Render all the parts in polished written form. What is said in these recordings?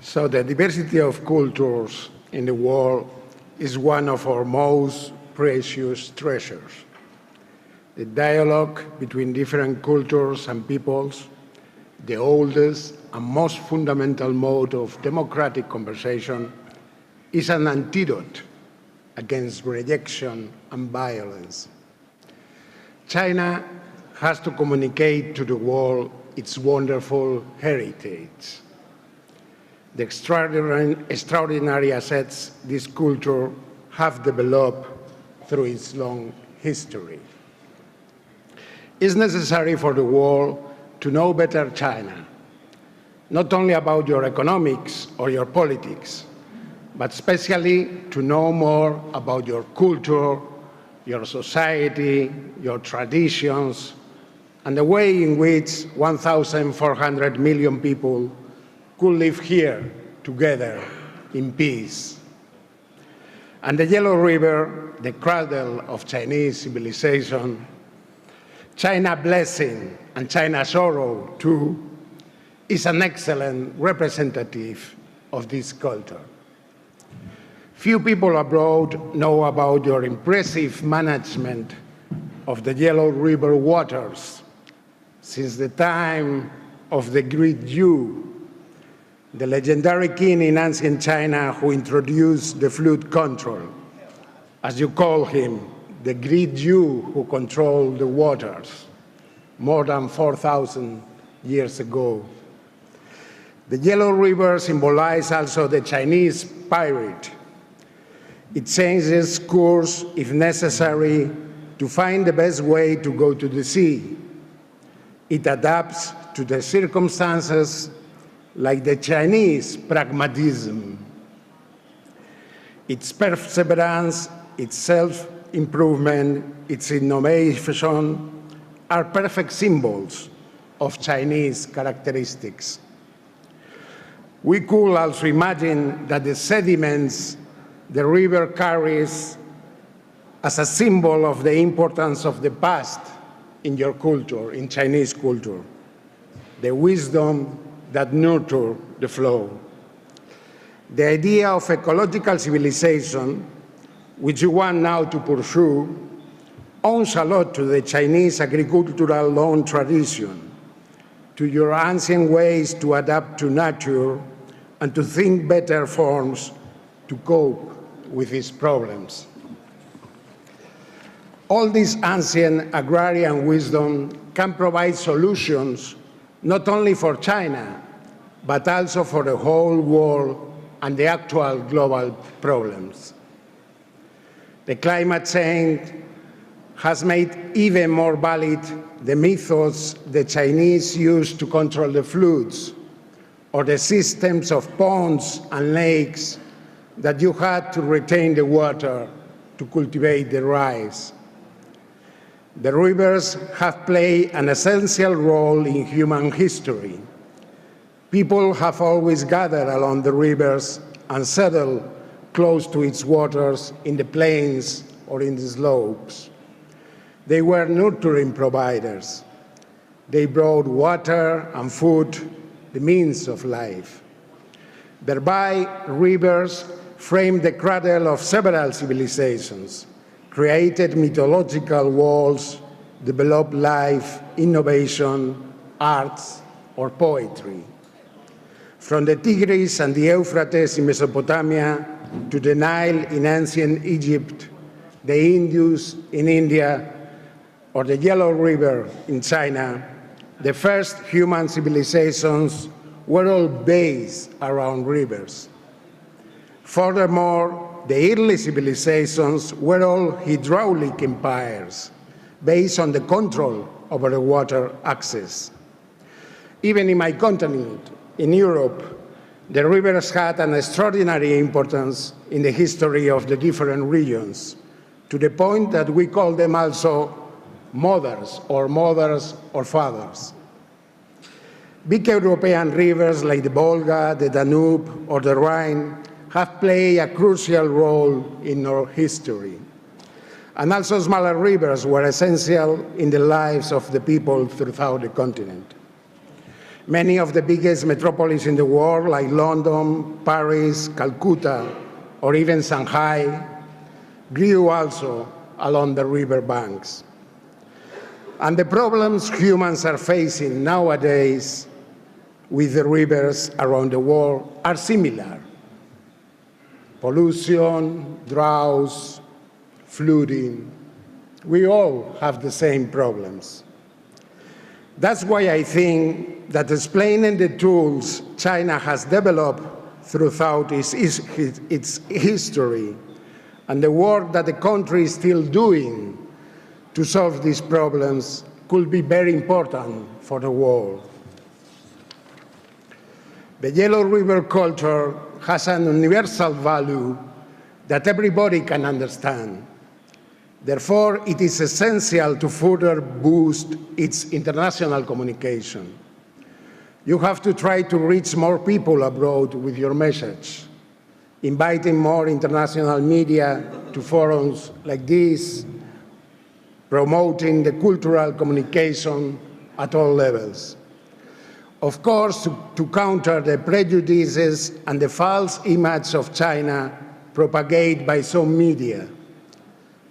So the diversity of cultures in the world is one of our most precious treasures. The dialogue between different cultures and peoples, the oldest and most fundamental mode of democratic conversation, is an antidote against rejection and violence. China has to communicate to the world its wonderful heritage. The extraordinary assets this culture have developed through its long history. It's necessary for the world to know better China, not only about your economics or your politics, but especially to know more about your culture, your society, your traditions, and the way in which 1,400 million people could live here together in peace. And the Yellow River, the cradle of Chinese civilization, China blessing and China sorrow too, is an excellent representative of this culture. Few people abroad know about your impressive management of the Yellow River waters since the time of the great Yu, the legendary king in ancient China who introduced the flood control, as you call him, the great Yu who controlled the waters more than 4,000 years ago. The Yellow River symbolizes also the Chinese spirit. It changes course if necessary to find the best way to go to the sea. It adapts to the circumstances like the Chinese pragmatism. Its perseverance, its self-improvement, its innovation are perfect symbols of Chinese characteristics. We could also imagine that the sediments the river carries as a symbol of the importance of the past in your culture, in Chinese culture, the wisdom that nurture the flow. The idea of ecological civilization, which you want now to pursue, owes a lot to the Chinese agricultural long tradition, to your ancient ways to adapt to nature and to think better forms to cope with its problems. All this ancient agrarian wisdom can provide solutions not only for China, but also for the whole world and the actual global problems. The climate change has made even more valid the methods the Chinese use to control the floods, or the systems of ponds and lakes that you had to retain the water to cultivate the rice. The rivers have played an essential role in human history. People have always gathered along the rivers and settled close to its waters in the plains or in the slopes. They were nurturing providers. They brought water and food, the means of life. Thereby, rivers framed the cradle of several civilizations, created mythological worlds, developed life, innovation, arts, or poetry. From the Tigris and the Euphrates in Mesopotamia to the Nile in ancient Egypt, the Indus in India, or the Yellow River in China, the first human civilizations were all based around rivers. Furthermore, the early civilizations were all hydraulic empires based on the control over the water access. Even in my continent, in Europe, the rivers had an extraordinary importance in the history of the different regions, to the point that we call them also mothers or fathers. Big European rivers like the Volga, the Danube, or the Rhine have played a crucial role in our history. And also smaller rivers were essential in the lives of the people throughout the continent. Many of the biggest metropolises in the world, like London, Paris, Calcutta, or even Shanghai, grew also along the river banks. And the problems humans are facing nowadays with the rivers around the world are similar. Pollution, droughts, flooding, we all have the same problems. That's why I think that explaining the tools China has developed throughout its history and the work that the country is still doing to solve these problems could be very important for the world. The Yellow River culture has an universal value that everybody can understand. Therefore, it is essential to further boost its international communication. You have to try to reach more people abroad with your message, inviting more international media to forums like this, promoting the cultural communication at all levels. Of course, to counter the prejudices and the false image of China propagated by some media.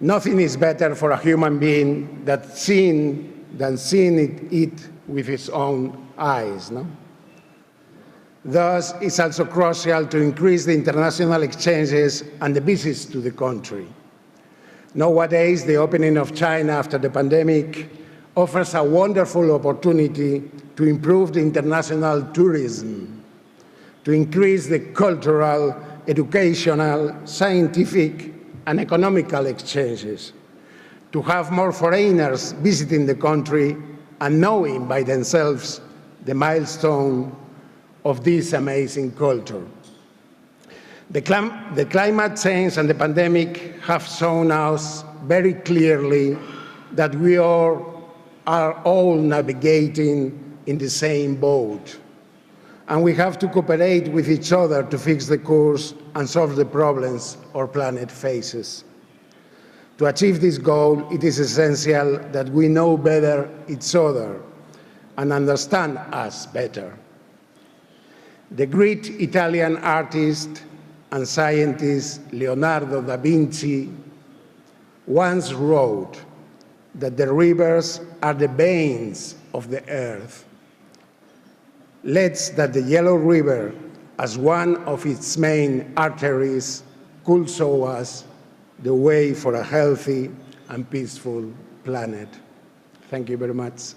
Nothing is better for a human being than seeing it with his own eyes. No? Thus, it's also crucial to increase the international exchanges and the visits to the country. Nowadays, the opening of China after the pandemic offers a wonderful opportunity to improve the international tourism, to increase the cultural, educational, scientific, and economical exchanges, to have more foreigners visiting the country and knowing by themselves the milestone of this amazing culture. The climate change and the pandemic have shown us very clearly that we are all navigating in the same boat, and we have to cooperate with each other to fix the course and solve the problems our planet faces. To achieve this goal, it is essential that we know better each other and understand us better. The great Italian artist and scientist Leonardo da Vinci once wrote that the rivers are the veins of the earth. Let's that the Yellow River, as one of its main arteries, could show us the way for a healthy and peaceful planet. Thank you very much.